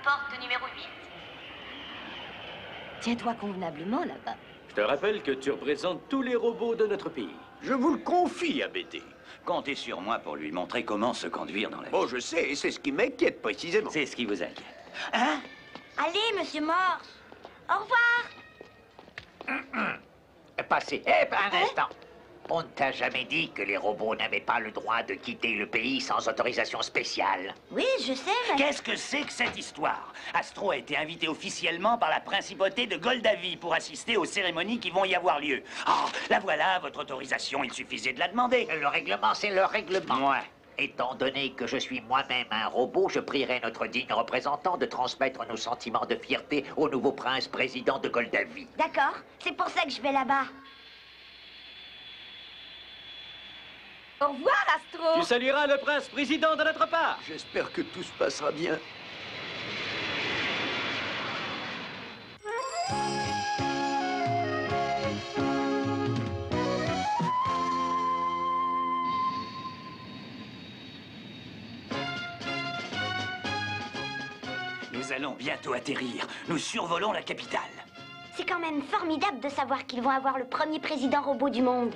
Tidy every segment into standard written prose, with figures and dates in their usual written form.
porte numéro 8. Tiens-toi convenablement là-bas. Je te rappelle que tu représentes tous les robots de notre pays. Je vous le confie, ABT. Comptez sur moi pour lui montrer comment se conduire dans la vie. Bon, je sais, et c'est ce qui m'inquiète précisément. C'est ce qui vous inquiète. Hein? Allez, monsieur Morse. Au revoir. Passez. Un instant. On ne t'a jamais dit que les robots n'avaient pas le droit de quitter le pays sans autorisation spéciale? Oui, je sais, mais... Qu'est-ce que c'est que cette histoire? Astro a été invité officiellement par la principauté de Goldavie pour assister aux cérémonies qui vont y avoir lieu. Oh, la voilà, votre autorisation, il suffisait de la demander. Le règlement, c'est le règlement. Ouais. Étant donné que je suis moi-même un robot, je prierai notre digne représentant de transmettre nos sentiments de fierté au nouveau prince-président de Goldavie. D'accord, c'est pour ça que je vais là-bas. Au revoir, Astro. Tu salueras le prince-président de notre part. J'espère que tout se passera bien. Nous allons bientôt atterrir. Nous survolons la capitale. C'est quand même formidable de savoir qu'ils vont avoir le premier président robot du monde.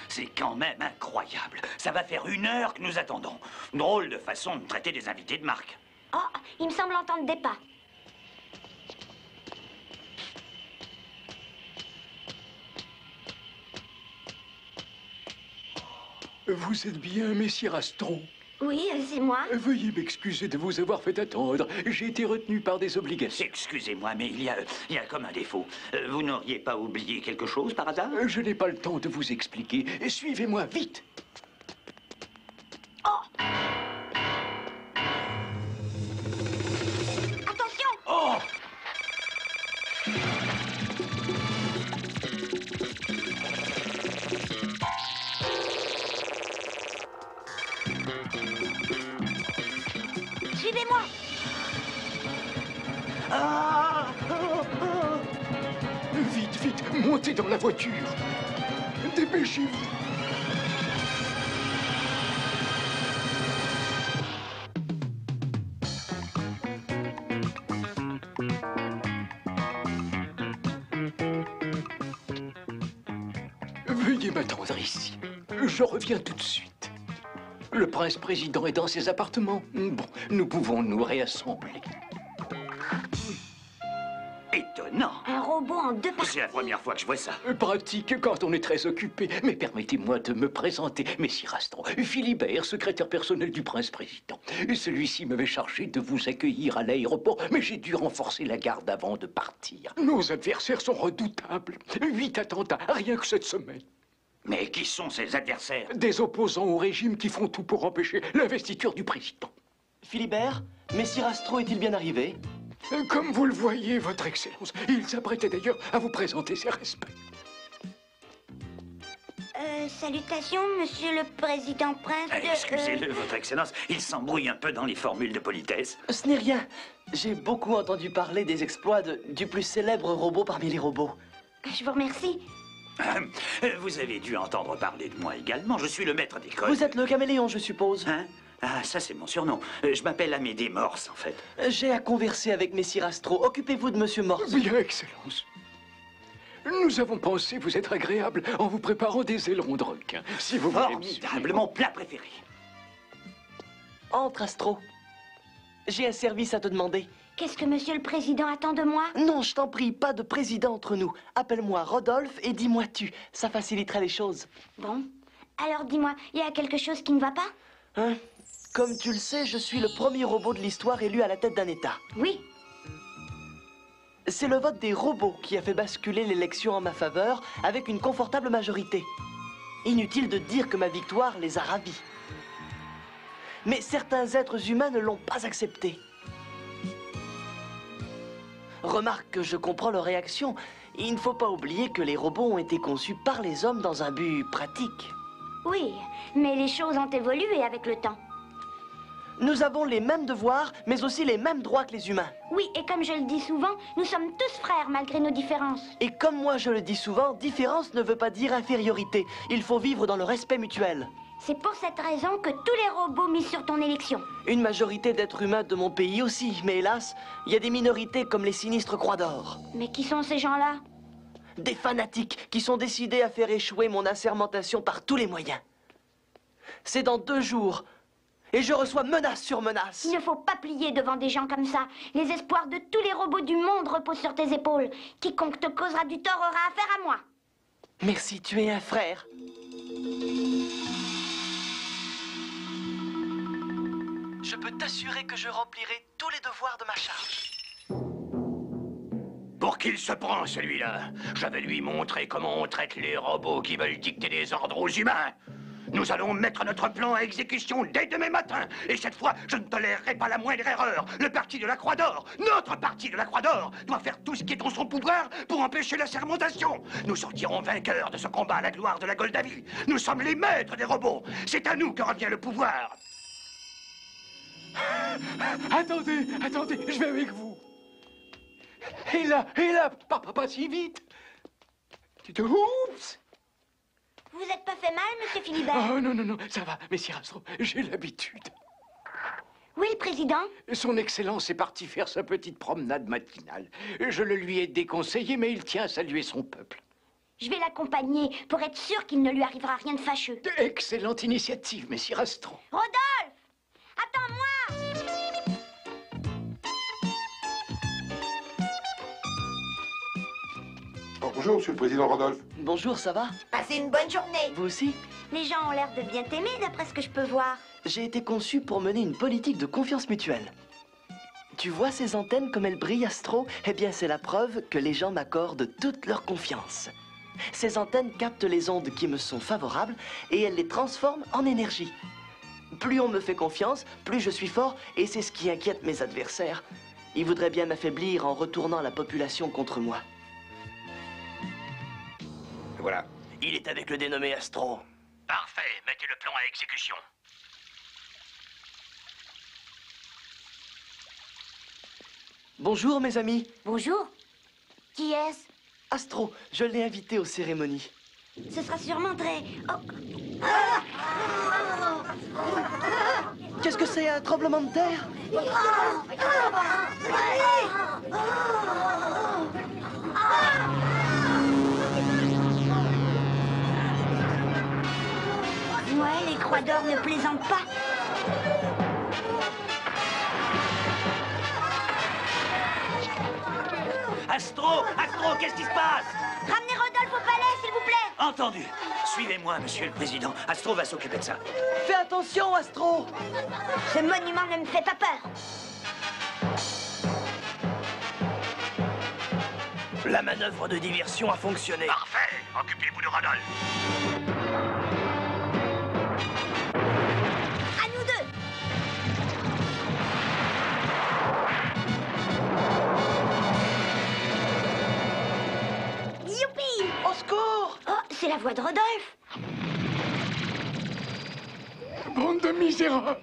C'est quand même incroyable. Ça va faire 1 heure que nous attendons. Drôle de façon de traiter des invités de marque. Oh, il me semble entendre des pas. Vous êtes bien, messire Astro? Oui, c'est moi. Veuillez m'excuser de vous avoir fait attendre. J'ai été retenu par des obligations. Excusez-moi, mais il y a comme un défaut. Vous n'auriez pas oublié quelque chose par hasard? Je n'ai pas le temps de vous expliquer. Suivez-moi, vite. Oh! Attention! Oh! Suivez-moi! Ah! Vite, vite, montez dans la voiture. Dépêchez-vous. Veuillez m'attendre ici. Je reviens tout de suite. Le prince-président est dans ses appartements. Bon, nous pouvons nous réassembler. Étonnant. Un robot en 2 parties. C'est la première fois que je vois ça. Pratique quand on est très occupé. Mais permettez-moi de me présenter, messire Astro. Philibert, secrétaire personnel du prince-président. Celui-ci m'avait chargé de vous accueillir à l'aéroport, mais j'ai dû renforcer la garde avant de partir. Nos adversaires sont redoutables. 8 attentats, rien que cette semaine. Mais qui sont ces adversaires? Des opposants au régime qui font tout pour empêcher l'investiture du président. Philibert, messire Astro est-il bien arrivé? Comme vous le voyez, votre Excellence, il s'apprêtait d'ailleurs à vous présenter ses respects. Salutations, monsieur le président prince de... Excusez-le, votre Excellence, il s'embrouille un peu dans les formules de politesse. Ce n'est rien. J'ai beaucoup entendu parler des exploits du plus célèbre robot parmi les robots. Je vous remercie. Vous avez dû entendre parler de moi également. Je suis le maître d'école. Vous êtes le caméléon, je suppose. Hein? Ah, ça c'est mon surnom. Je m'appelle Amédée Morse, en fait. J'ai à converser avec messire Astro. Occupez-vous de monsieur Morse. Bien, Excellence. Nous avons pensé vous être agréable en vous préparant des ailerons de requin. Si vous voulez... Formidable, mon plat préféré. Entre, Astro. J'ai un service à te demander. Qu'est-ce que monsieur le président attend de moi? Non, je t'en prie, pas de président entre nous. Appelle-moi Rodolphe et dis-moi tu. Ça facilitera les choses. Bon. Alors dis-moi, il y a quelque chose qui ne va pas? Hein? Comme tu le sais, je suis le premier robot de l'histoire élu à la tête d'un État. Oui. C'est le vote des robots qui a fait basculer l'élection en ma faveur avec une confortable majorité. Inutile de dire que ma victoire les a ravis. Mais certains êtres humains ne l'ont pas accepté. Remarque que je comprends leur réaction. Il ne faut pas oublier que les robots ont été conçus par les hommes dans un but pratique. Oui, mais les choses ont évolué avec le temps. Nous avons les mêmes devoirs, mais aussi les mêmes droits que les humains. Oui, et comme je le dis souvent, nous sommes tous frères malgré nos différences. Et comme moi je le dis souvent, différence ne veut pas dire infériorité. Il faut vivre dans le respect mutuel. C'est pour cette raison que tous les robots misent sur ton élection. Une majorité d'êtres humains de mon pays aussi, mais hélas, il y a des minorités comme les sinistres Croix d'Or. Mais qui sont ces gens-là? Des fanatiques qui sont décidés à faire échouer mon assermentation par tous les moyens. C'est dans 2 jours. Et je reçois menace sur menace. Il ne faut pas plier devant des gens comme ça. Les espoirs de tous les robots du monde reposent sur tes épaules. Quiconque te causera du tort aura affaire à moi. Merci, tu es un frère. Je peux t'assurer que je remplirai tous les devoirs de ma charge. Pour qu'il se prend, celui-là. Je vais lui montrer comment on traite les robots qui veulent dicter des ordres aux humains. Nous allons mettre notre plan à exécution dès demain matin. Et cette fois, je ne tolérerai pas la moindre erreur. Le parti de la Croix d'Or, notre parti de la Croix d'Or, doit faire tout ce qui est en son pouvoir pour empêcher la sermentation. Nous sortirons vainqueurs de ce combat à la gloire de la Goldavie. Nous sommes les maîtres des robots. C'est à nous que revient le pouvoir. Attendez, je vais avec vous. Et là, pas si vite. Oups! Vous êtes pas fait mal, monsieur Philibert? Oh non, ça va, messire Astro, j'ai l'habitude. Oui, le président? Son Excellence est parti faire sa petite promenade matinale. Je le lui ai déconseillé, mais il tient à saluer son peuple. Je vais l'accompagner pour être sûr qu'il ne lui arrivera rien de fâcheux. Excellente initiative, messire Astro. Rodolphe! Attends-moi! Oh, bonjour, monsieur le président Rodolphe. Bonjour, ça va? Passez une bonne journée. Vous aussi? Les gens ont l'air de bien t'aimer, d'après ce que je peux voir. J'ai été conçu pour mener une politique de confiance mutuelle. Tu vois ces antennes comme elles brillent, Astro? Eh bien, c'est la preuve que les gens m'accordent toute leur confiance. Ces antennes captent les ondes qui me sont favorables et elles les transforment en énergie. Plus on me fait confiance, plus je suis fort et c'est ce qui inquiète mes adversaires. Ils voudraient bien m'affaiblir en retournant la population contre moi. Voilà. Il est avec le dénommé Astro. Parfait, mettez le plan à exécution. Bonjour, mes amis. Bonjour. Qui est-ce? Astro, je l'ai invité aux cérémonies. Ce sera sûrement très... Oh. Qu'est-ce que c'est, un tremblement de terre? Ouais, les Croix d'Or ne plaisantent pas. Astro, qu'est-ce qui se passe? Ramenez Rodolphe au palais, s'il vous plaît. Entendu. Suivez-moi, monsieur le président. Astro va s'occuper de ça. Fais attention, Astro! Ce monument ne me fait pas peur. La manœuvre de diversion a fonctionné. Parfait. Occupez-vous de Rodolphe. À nous deux. Youpi! Au secours! Oh, c'est la voix de Rodolphe. Bande de misérables!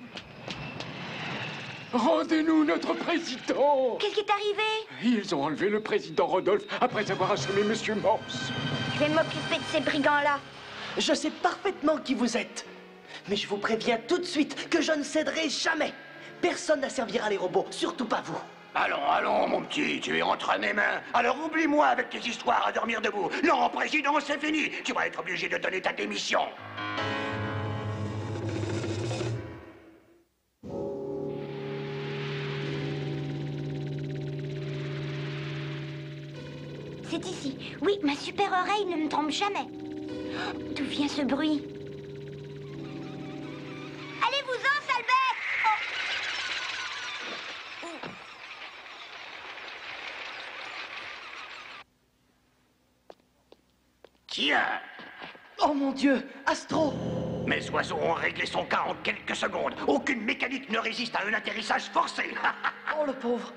Rendez-nous notre président! Qu'est-ce qui est arrivé? Ils ont enlevé le président Rodolphe après avoir assommé Monsieur Morse. Je vais m'occuper de ces brigands-là. Je sais parfaitement qui vous êtes. Mais je vous préviens tout de suite que je ne céderai jamais. Personne n'asservira les robots, surtout pas vous. Allons, mon petit, tu es entre mes mains. Alors oublie-moi avec tes histoires à dormir debout. Non, président, c'est fini. Tu vas être obligé de donner ta démission. C'est ici. Oui, ma super oreille ne me trompe jamais. D'où vient ce bruit? Allez-vous-en, sale bête! Oh. Tiens. Oh mon Dieu, Astro! Mes oiseaux ont réglé son cas en quelques secondes. Aucune mécanique ne résiste à un atterrissage forcé. Oh le pauvre!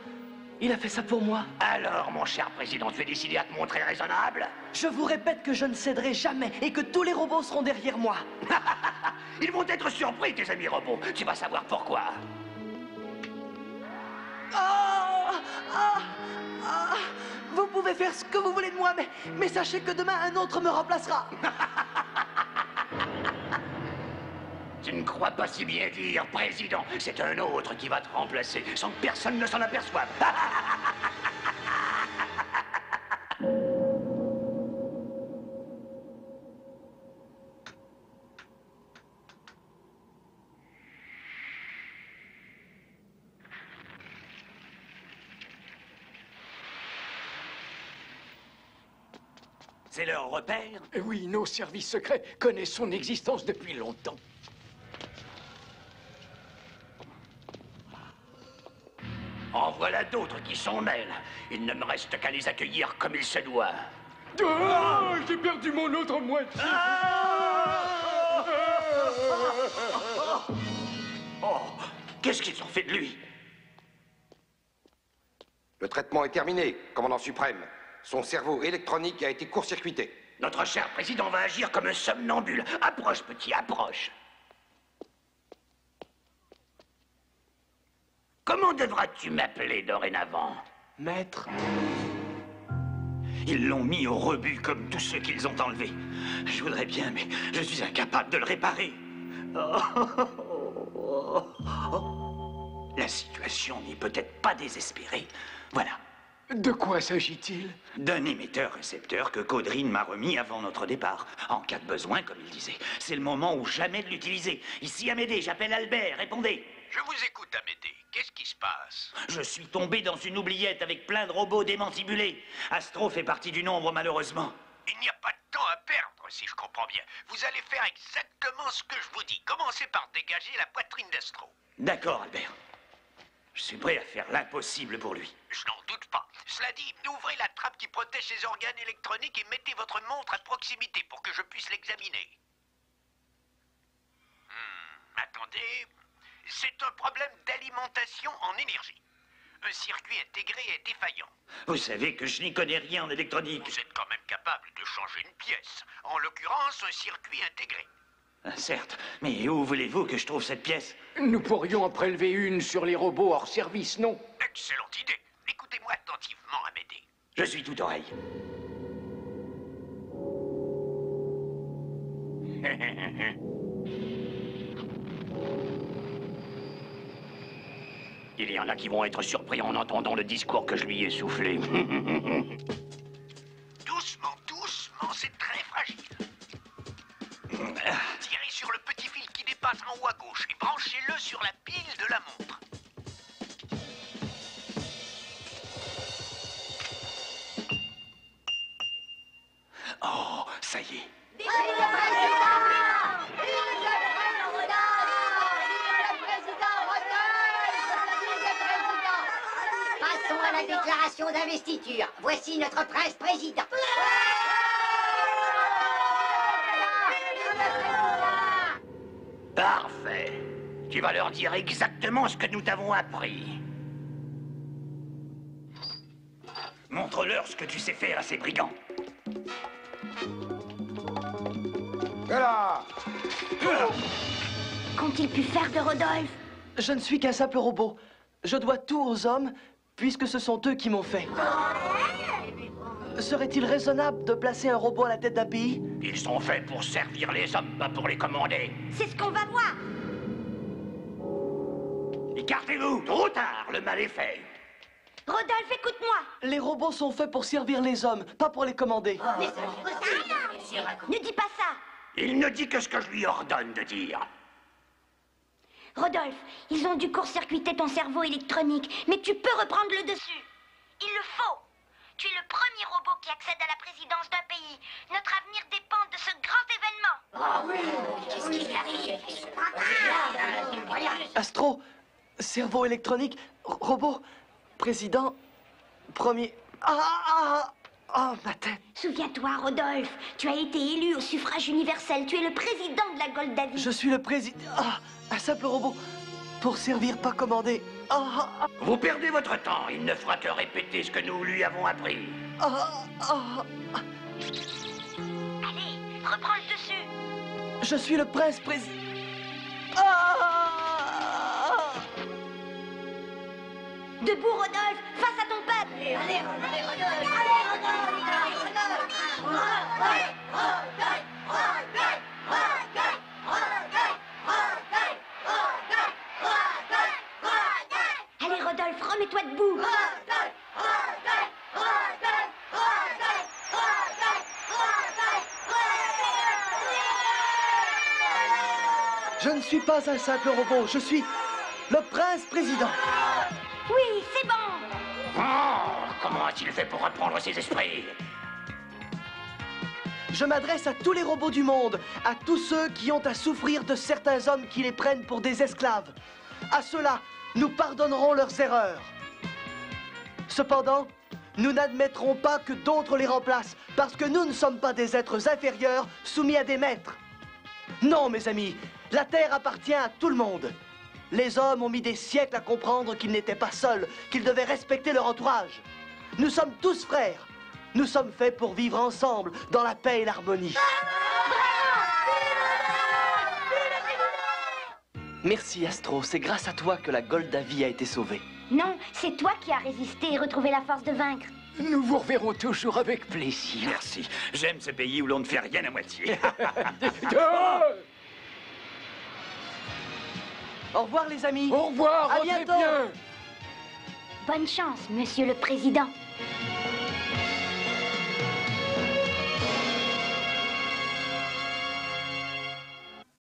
Il a fait ça pour moi. Alors, mon cher président, tu es décidé à te montrer raisonnable? Je vous répète que je ne céderai jamais et que tous les robots seront derrière moi. Ils vont être surpris, tes amis robots. Tu vas savoir pourquoi. Vous pouvez faire ce que vous voulez de moi, mais sachez que demain, un autre me remplacera. Tu ne crois pas si bien dire, président. C'est un autre qui va te remplacer, sans que personne ne s'en aperçoive. C'est leur repère? Oui, nos services secrets connaissent son existence depuis longtemps. En voilà d'autres qui s'en mêlent. Il ne me reste qu'à les accueillir comme il se doit. Oh, j'ai perdu mon autre moitié. Oh, qu'est-ce qu'ils ont fait de lui? Le traitement est terminé, commandant suprême. Son cerveau électronique a été court-circuité. Notre cher président va agir comme un somnambule. Approche, petit, approche. Comment devras-tu m'appeler dorénavant? Maître. Ils l'ont mis au rebut comme tous ceux qu'ils ont enlevés. Je voudrais bien, mais je suis incapable de le réparer. La situation n'est peut-être pas désespérée. Voilà. De quoi s'agit-il? D'un émetteur-récepteur que Caudrine m'a remis avant notre départ. En cas de besoin, comme il disait. C'est le moment ou jamais de l'utiliser. Ici Amédée, j'appelle Albert, répondez. Je vous écoute, Amédée. Qu'est-ce qui se passe? Je suis tombé dans une oubliette avec plein de robots démantibulés. Astro fait partie du nombre, malheureusement. Il n'y a pas de temps à perdre, si je comprends bien. Vous allez faire exactement ce que je vous dis. Commencez par dégager la poitrine d'Astro. D'accord, Albert. Je suis prêt à faire l'impossible pour lui. Je n'en doute pas. Cela dit, ouvrez la trappe qui protège ses organes électroniques et mettez votre montre à proximité pour que je puisse l'examiner. Attendez. C'est un problème d'alimentation en énergie. Un circuit intégré est défaillant. Vous savez que je n'y connais rien en électronique. Vous êtes quand même capable de changer une pièce. En l'occurrence, un circuit intégré. Certes, mais où voulez-vous que je trouve cette pièce? Nous pourrions en prélever une sur les robots hors service, non? Excellente idée. Écoutez-moi attentivement, Amédée. Je suis tout oreille. Il y en a qui vont être surpris en entendant le discours que je lui ai soufflé. Doucement, doucement, c'est très fragile. Tirez sur le petit fil qui dépasse en haut à gauche et branchez-le sur la pile de la montre. Oh, ça y est. Passons à la déclaration d'investiture. Voici notre prince-président. Parfait. Tu vas leur dire exactement ce que nous t'avons appris. Montre-leur ce que tu sais faire à ces brigands. Voilà. Qu'ont-ils pu faire de Rodolphe? Je ne suis qu'un simple robot. Je dois tout aux hommes, puisque ce sont eux qui m'ont fait. Serait-il raisonnable de placer un robot à la tête d'un pays? Ils sont faits pour servir les hommes, pas pour les commander. C'est ce qu'on va voir. Écartez-vous, trop tard, le mal est fait. Rodolphe, écoute-moi. Les robots sont faits pour servir les hommes, pas pour les commander. Ne dis pas ça. Il ne dit que ce que je lui ordonne de dire. Rodolphe, ils ont dû court-circuiter ton cerveau électronique, mais tu peux reprendre le dessus. Il le faut. Tu es le premier robot qui accède à la présidence d'un pays. Notre avenir dépend de ce grand événement. Qu'est-ce qui arrive? Astro, cerveau électronique, robot, président, premier... ma tête. Souviens-toi, Rodolphe, tu as été élu au suffrage universel. Tu es le président de la Goldavie. Je suis le président... un simple robot, pour servir, pas commander. Vous perdez votre temps. Il ne fera que répéter ce que nous lui avons appris. Allez, reprends le dessus. Je suis le prince-président... Debout, Rodolphe, face à ton peuple. Allez, Rodolphe. Allez, Rodolphe. Remets-toi debout. Je ne suis pas un simple robot, je suis le prince-président. Oui, c'est bon. Oh, comment a-t-il fait pour reprendre ses esprits? Je m'adresse à tous les robots du monde, à tous ceux qui ont à souffrir de certains hommes qui les prennent pour des esclaves. À ceux-là, nous pardonnerons leurs erreurs. Cependant, nous n'admettrons pas que d'autres les remplacent, parce que nous ne sommes pas des êtres inférieurs soumis à des maîtres. Non, mes amis, la Terre appartient à tout le monde. Les hommes ont mis des siècles à comprendre qu'ils n'étaient pas seuls, qu'ils devaient respecter leur entourage. Nous sommes tous frères. Nous sommes faits pour vivre ensemble, dans la paix et l'harmonie. Merci, Astro. C'est grâce à toi que la Goldavie a été sauvée. Non, c'est toi qui as résisté et retrouvé la force de vaincre. Nous vous reverrons toujours avec plaisir. Merci. J'aime ce pays où l'on ne fait rien à moitié. Au revoir, les amis. Au revoir, à rentrez bientôt. bien. Bonne chance, monsieur le président.